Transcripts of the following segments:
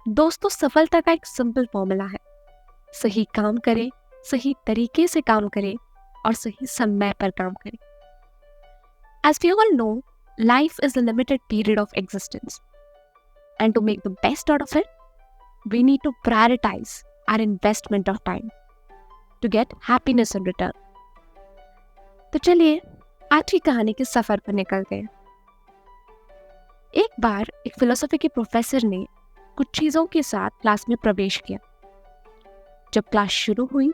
दोस्तों, सफलता का एक सिंपल फॉर्मूला है। सही काम करें, सही तरीके से काम करें और सही समय पर काम करें। As we all know, life is a limited period of existence. And to make the best out of it, we need to prioritize our investment of time to get happiness in return. तो चलिए आज की कहानी के सफर पर निकलते हैं। एक बार एक फिलोसफी के प्रोफेसर ने कुछ चीजों के साथ क्लास में प्रवेश किया। जब क्लास शुरू हुई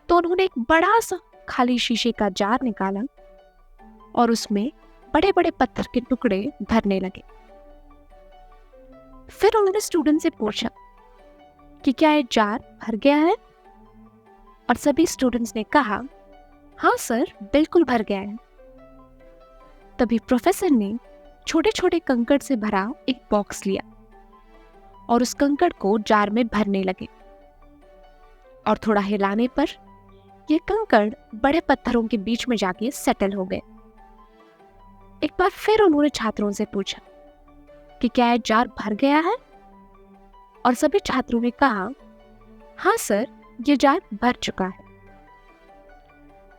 तो उन्होंने एक बड़ा सा खाली शीशे का जार निकाला और उसमें बड़े बड़े पत्थर के टुकड़े भरने लगे। फिर उन्होंने स्टूडेंट से पूछा कि क्या ये जार भर गया है, और सभी स्टूडेंट्स ने कहा, हाँ सर, बिल्कुल भर गया है। तभी प्रोफेसर ने छोटे छोटे कंकड़ से भरा एक बॉक्स लिया और उस कंकड़ को जार में भरने लगे, और थोड़ा हिलाने पर ये कंकड़ बड़े पत्थरों के बीच में जाके सेटल हो गए। एक बार फिर उन्होंने छात्रों से पूछा कि क्या ये जार भर गया है, और सभी छात्रों ने कहा, हाँ सर, ये जार भर चुका है।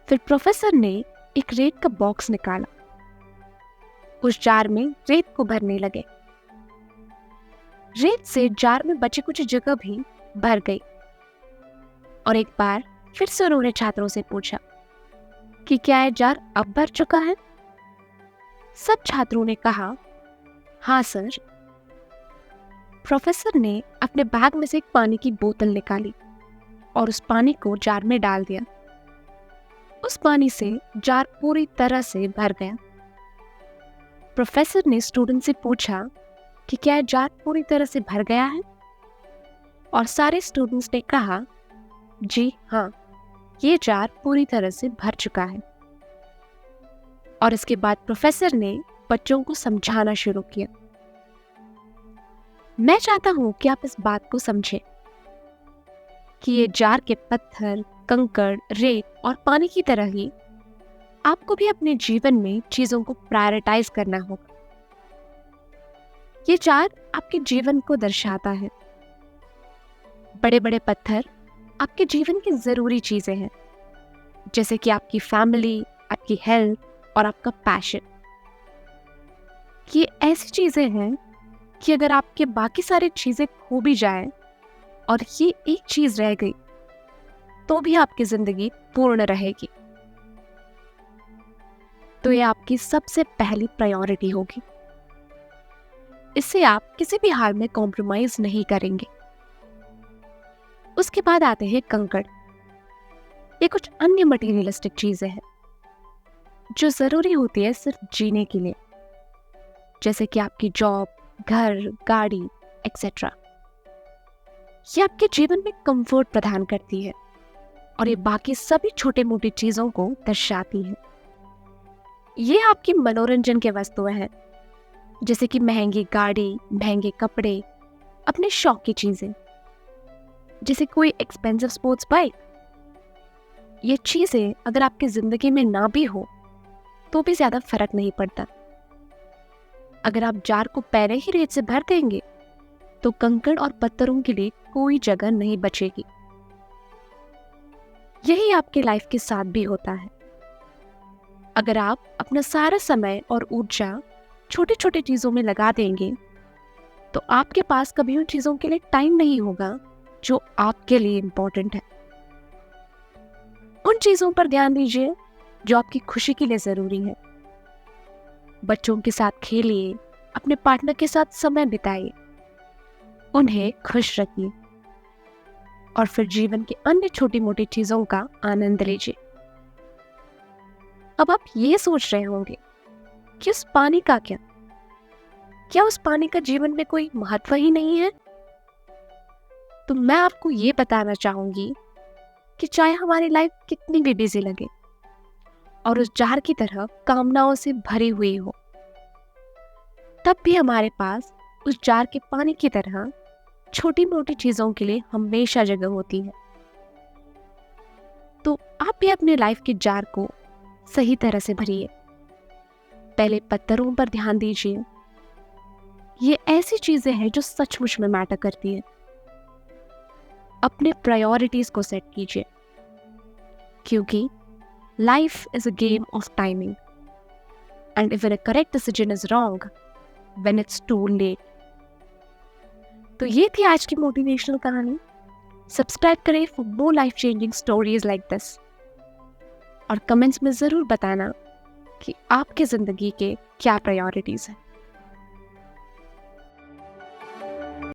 फिर प्रोफेसर ने एक रेत का बॉक्स निकाला, उस जार में रेत को भरने लगे। रेत से जार में बची कुछ जगह भी भर गई, और एक बार फिर से उन्होंने छात्रों से पूछा कि क्या यह जार अब भर चुका है। सब छात्रों ने कहा, हाँ सर। प्रोफेसर ने अपने बैग में से एक पानी की बोतल निकाली और उस पानी को जार में डाल दिया। उस पानी से जार पूरी तरह से भर गया। प्रोफेसर ने स्टूडेंट से पूछा कि क्या यह जार पूरी तरह से भर गया है, और सारे स्टूडेंट्स ने कहा, जी हाँ, ये जार पूरी तरह से भर चुका है। और इसके बाद प्रोफेसर ने बच्चों को समझाना शुरू किया। मैं चाहता हूं कि आप इस बात को समझें कि ये जार के पत्थर, कंकड़, रेत और पानी की तरह ही आपको भी अपने जीवन में चीजों को प्रायोरिटाइज करना होगा। ये जार आपके जीवन को दर्शाता है। बड़े बड़े पत्थर आपके जीवन की जरूरी चीजें हैं, जैसे कि आपकी फैमिली, आपकी हेल्थ और आपका पैशन। ये ऐसी चीजें हैं कि अगर आपके बाकी सारी चीजें खो भी जाएं और ये एक चीज रह गई तो भी आपकी जिंदगी पूर्ण रहेगी। तो ये आपकी सबसे पहली प्रायोरिटी होगी। इससे आप किसी भी हाल में कॉम्प्रोमाइज नहीं करेंगे। उसके बाद आते हैं कंकड़। ये कुछ अन्य मटेरियलिस्टिक चीजें हैं जो जरूरी होती है सिर्फ जीने के लिए, जैसे कि आपकी जॉब, घर, गाड़ी एक्सेट्रा। ये आपके जीवन में कंफर्ट प्रदान करती है और ये बाकी सभी छोटे मोटी चीजों को दर्शाती है। ये आपकी मनोरंजन के वस्तुएं हैं, जैसे कि महंगी गाड़ी, महंगे कपड़े, अपने शौक की चीजें, जैसे कोई एक्सपेंसिव स्पोर्ट्स बाइक। ये चीजें अगर आपकी जिंदगी में ना भी हो तो भी ज्यादा फर्क नहीं पड़ता। अगर आप जार को पहले ही रेत से भर देंगे तो कंकड़ और पत्थरों के लिए कोई जगह नहीं बचेगी। यही आपके लाइफ के साथ भी होता है। अगर आप अपना सारा समय और ऊर्जा छोटी छोटी चीजों में लगा देंगे तो आपके पास कभी उन चीजों के लिए टाइम नहीं होगा जो आपके लिए इंपॉर्टेंट है। उन चीजों पर ध्यान दीजिए जो आपकी खुशी के लिए जरूरी है। बच्चों के साथ खेलिए, अपने पार्टनर के साथ समय बिताइए, उन्हें खुश रखिए और फिर जीवन की अन्य छोटी मोटी चीजों का आनंद लीजिए। अब आप ये सोच रहे होंगे कि उस पानी का क्या उस पानी का जीवन में कोई महत्व ही नहीं है? तो मैं आपको ये बताना चाहूंगी कि चाहे हमारी लाइफ कितनी भी बिजी लगे और उस जार की तरह कामनाओं से भरी हुई हो, तब भी हमारे पास उस जार के पानी की तरह छोटी मोटी चीजों के लिए हमेशा जगह होती है। तो आप भी अपने लाइफ के जार को सही तरह से भरिए। पहले पत्थरों पर ध्यान दीजिए। ये ऐसी चीजें हैं जो सचमुच में मैटर करती हैं। अपने प्रायोरिटीज को सेट कीजिए, क्योंकि life is a game of timing, and if a correct decision is wrong when it's too late. तो ये थी आज की मोटिवेशनल कहानी। सब्सक्राइब करें for more life changing stories like this, और कमेंट्स में जरूर बताना कि आपके जिंदगी के क्या प्रायोरिटीज हैं।